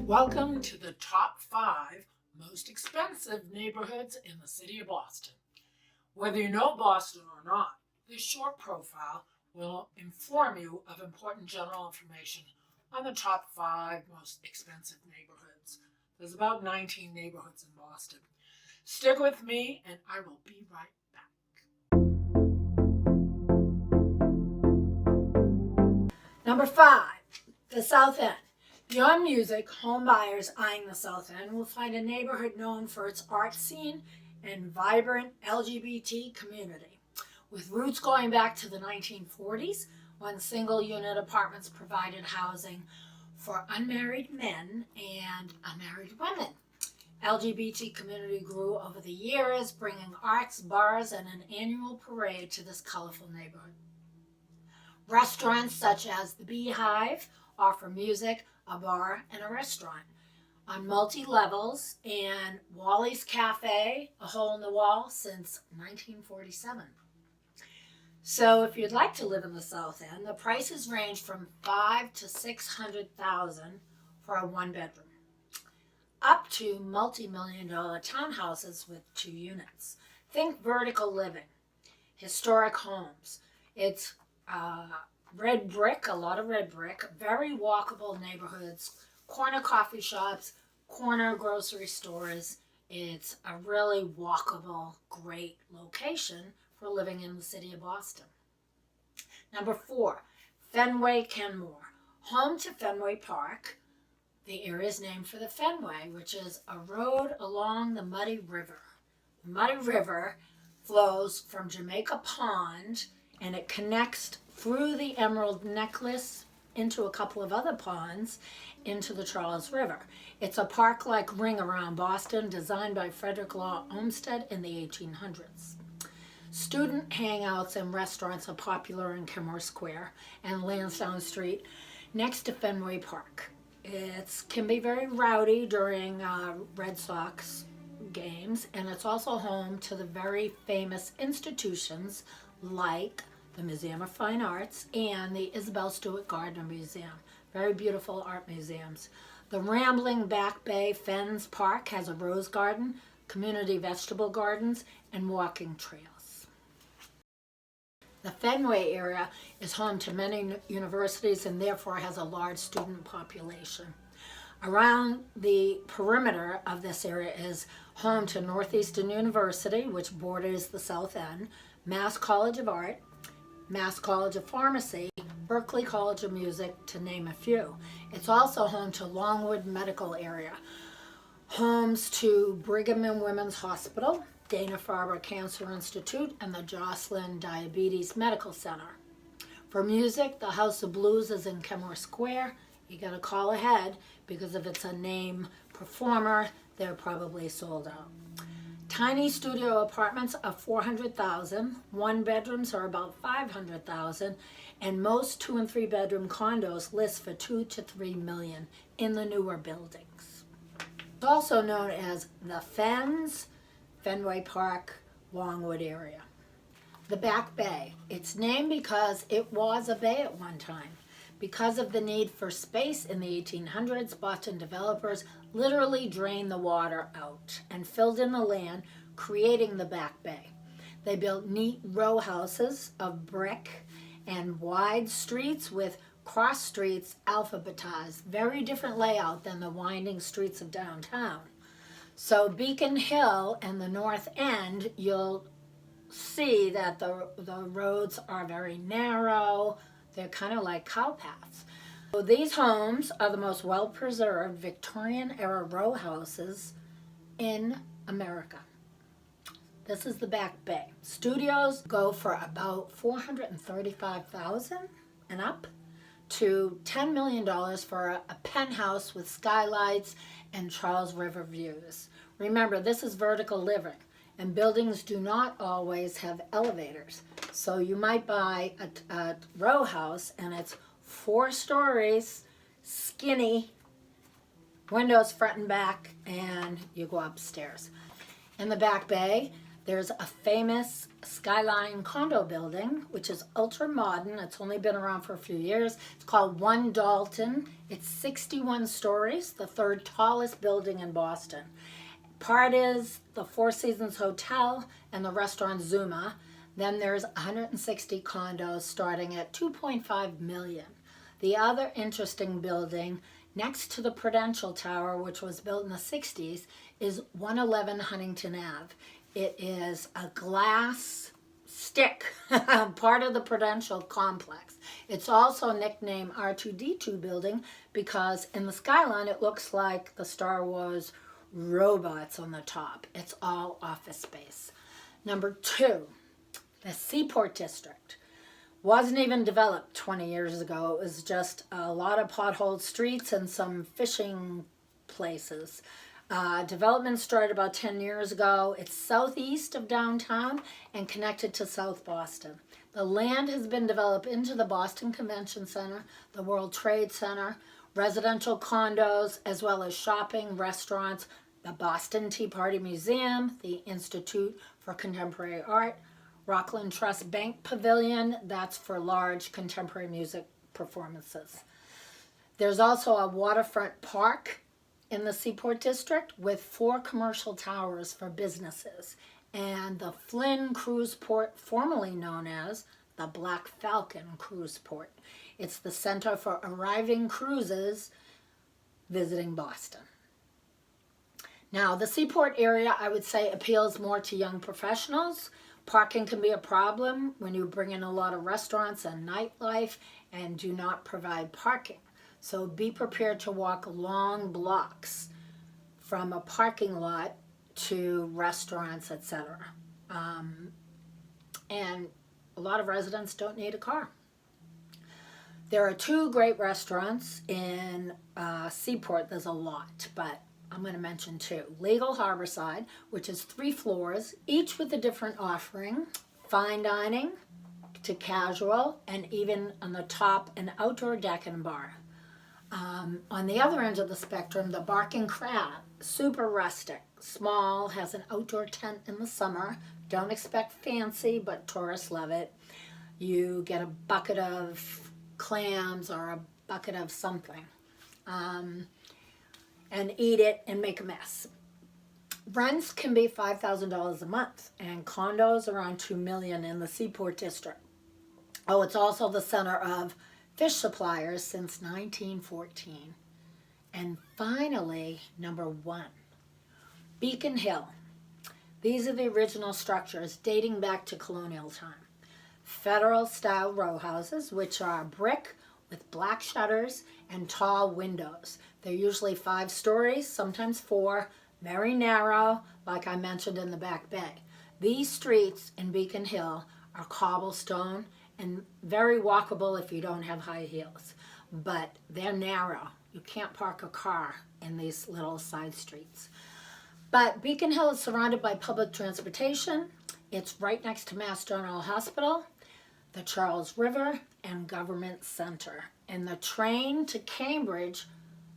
Welcome to the top 5 most expensive neighborhoods in the city of Boston. Whether you know Boston or not, this short profile will inform you of important general information on the top 5 most expensive neighborhoods. There's about 19 neighborhoods in Boston. Stick with me and I will be right back. Number 5, the South End. Beyond music, home buyers eyeing the South End will find a neighborhood known for its art scene and vibrant LGBT community. With roots going back to the 1940s, when single-unit apartments provided housing for unmarried men and unmarried women. LGBT community grew over the years, bringing arts, bars, and an annual parade to this colorful neighborhood. Restaurants such as the Beehive offer music, a bar, and a restaurant on multi-levels, and Wally's Cafe, a hole in the wall since 1947. So if you'd like to live in the South End, the prices range from $500,000 to $600,000 for a one-bedroom, up to multi-million-dollar townhouses with 2 units. Think vertical living, historic homes. It's red brick, a lot of red brick, very walkable neighborhoods, corner coffee shops, corner grocery stores. It's a really walkable, great location for living in the city of Boston. Number 4, Fenway Kenmore. Home to Fenway Park. The area is named for the Fenway, which is a road along the Muddy River. The Muddy River flows from Jamaica Pond, and it connects through the Emerald Necklace into a couple of other ponds into the Charles River. It's a park-like ring around Boston designed by Frederick Law Olmsted in the 1800s. Student hangouts and restaurants are popular in Kenmore Square and Lansdowne Street next to Fenway Park. It can be very rowdy during Red Sox games, and it's also home to the very famous institutions like the Museum of Fine Arts and the Isabel Stewart Gardner Museum. Very beautiful art museums. The rambling Back Bay Fens Park has a rose garden, community vegetable gardens, and walking trails. The Fenway area is home to many universities and therefore has a large student population. Around the perimeter of this area is home to Northeastern University, which borders the South End, Mass College of Art, Mass College of Pharmacy, Berklee College of Music, to name a few. It's also home to Longwood Medical Area, homes to Brigham and Women's Hospital, Dana-Farber Cancer Institute, and the Joslin Diabetes Medical Center. For music, the House of Blues is in Kenmore Square. You gotta call ahead because if it's a name performer, they're probably sold out. Tiny studio apartments are $400,000, one-bedrooms are about $500,000, and most 2- and 3-bedroom condos list for $2 to $3 million in the newer buildings. It's also known as the Fens, Fenway Park, Longwood area. The Back Bay. It's named because it was a bay at one time. Because of the need for space in the 1800s, Boston developers literally drained the water out and filled in the land, creating the Back Bay. They built neat row houses of brick and wide streets with cross streets alphabetized. Very different layout than the winding streets of downtown. So Beacon Hill and the North End, you'll see that the roads are very narrow. They're kind of like cow paths. So these homes are the most well-preserved Victorian-era row houses in America. This is the Back Bay. Studios go for about $435,000 and up to $10 million for a penthouse with skylights and Charles River views. Remember, this is vertical living, and buildings do not always have elevators. So you might buy a row house and it's 4 stories, skinny, windows front and back, and you go upstairs. In the Back Bay, There's a famous skyline condo building, which is ultra modern. It's only been around for a few years. It's called One Dalton. It's 61 stories, the third tallest building in Boston. Part is the Four Seasons Hotel and the restaurant Zuma. Then there's 160 condos starting at 2.5 million. The other interesting building next to the Prudential Tower, which was built in the 60s, is 111 Huntington Ave. It is a glass stick, part of the Prudential complex. It's also nicknamed R2D2 building because in the skyline it looks like the Star Wars robots on the top. It's all office space. Number 2, the Seaport District. Wasn't even developed 20 years ago. It was just a lot of potholed streets and some fishing places. Development started about 10 years ago. It's southeast of downtown and connected to South Boston. The land has been developed into the Boston Convention Center, the World Trade Center, residential condos, as well as shopping, restaurants, the Boston Tea Party Museum, the Institute for Contemporary Art, Rockland Trust Bank Pavilion, that's for large contemporary music performances. There's also a waterfront park in the Seaport District with 4 commercial towers for businesses, and the Flynn Cruise Port, formerly known as the Black Falcon Cruise Port. It's the center for arriving cruises visiting Boston. Now, the Seaport area, I would say, appeals more to young professionals. Parking can be a problem when you bring in a lot of restaurants and nightlife and do not provide parking. So be prepared to walk long blocks from a parking lot to restaurants, etc. And a lot of residents don't need a car. There are 2 great restaurants in Seaport. There's a lot, but I'm going to mention 2. Legal Harborside, which is 3 floors, each with a different offering. Fine dining to casual, and even on the top, an outdoor deck and bar. On the other end of the spectrum, the Barking Crab, super rustic, small, has an outdoor tent in the summer. Don't expect fancy, but tourists love it. You get a bucket of clams or a bucket of something, and eat it and make a mess. Rents can be $5,000 a month, and condos around $2 million in the Seaport District. Oh, it's also the center of fish suppliers since 1914. And finally, number 1, Beacon Hill. These are the original structures dating back to colonial time. Federal-style row houses, which are brick with black shutters and tall windows. They're usually 5 stories, sometimes 4, very narrow, like I mentioned in the Back Bay. These streets in Beacon Hill are cobblestone and very walkable if you don't have high heels, but they're narrow. You can't park a car in these little side streets. But Beacon Hill is surrounded by public transportation. It's right next to Mass General Hospital, the Charles River, and Government Center. And the train to Cambridge,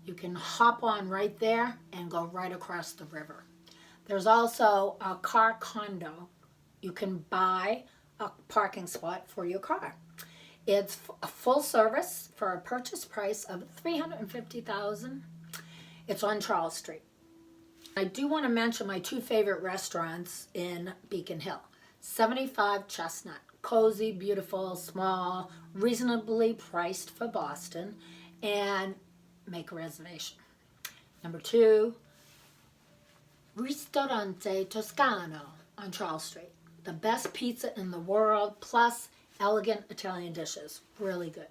you can hop on right there and go right across the river. There's also a car condo. You can buy a parking spot for your car. It's a full service for a purchase price of $350,000. It's on Charles Street. I do want to mention my 2 favorite restaurants in Beacon Hill. 75 Chestnut, cozy, beautiful, small, reasonably priced for Boston, and make a reservation. Number 2, Ristorante Toscano on Charles Street. The best pizza in the world, plus elegant Italian dishes. Really good.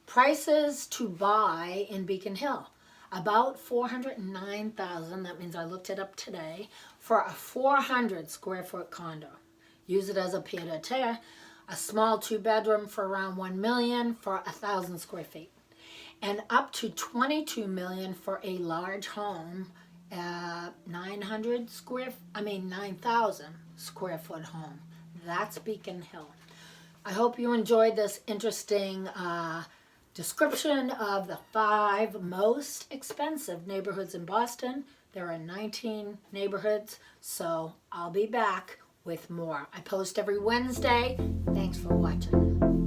Prices to buy in Beacon Hill. About $409,000, that means I looked it up today, for a 400 square foot condo. Use it as a pied-à-terre. A small 2-bedroom for around $1 million for 1,000 square feet. And up to $22 million for a large home, 9,000 square foot home. That's Beacon Hill. I hope you enjoyed this interesting description of the 5 most expensive neighborhoods in Boston. There are 19 neighborhoods, so I'll be back with more. I post every Wednesday. Thanks for watching.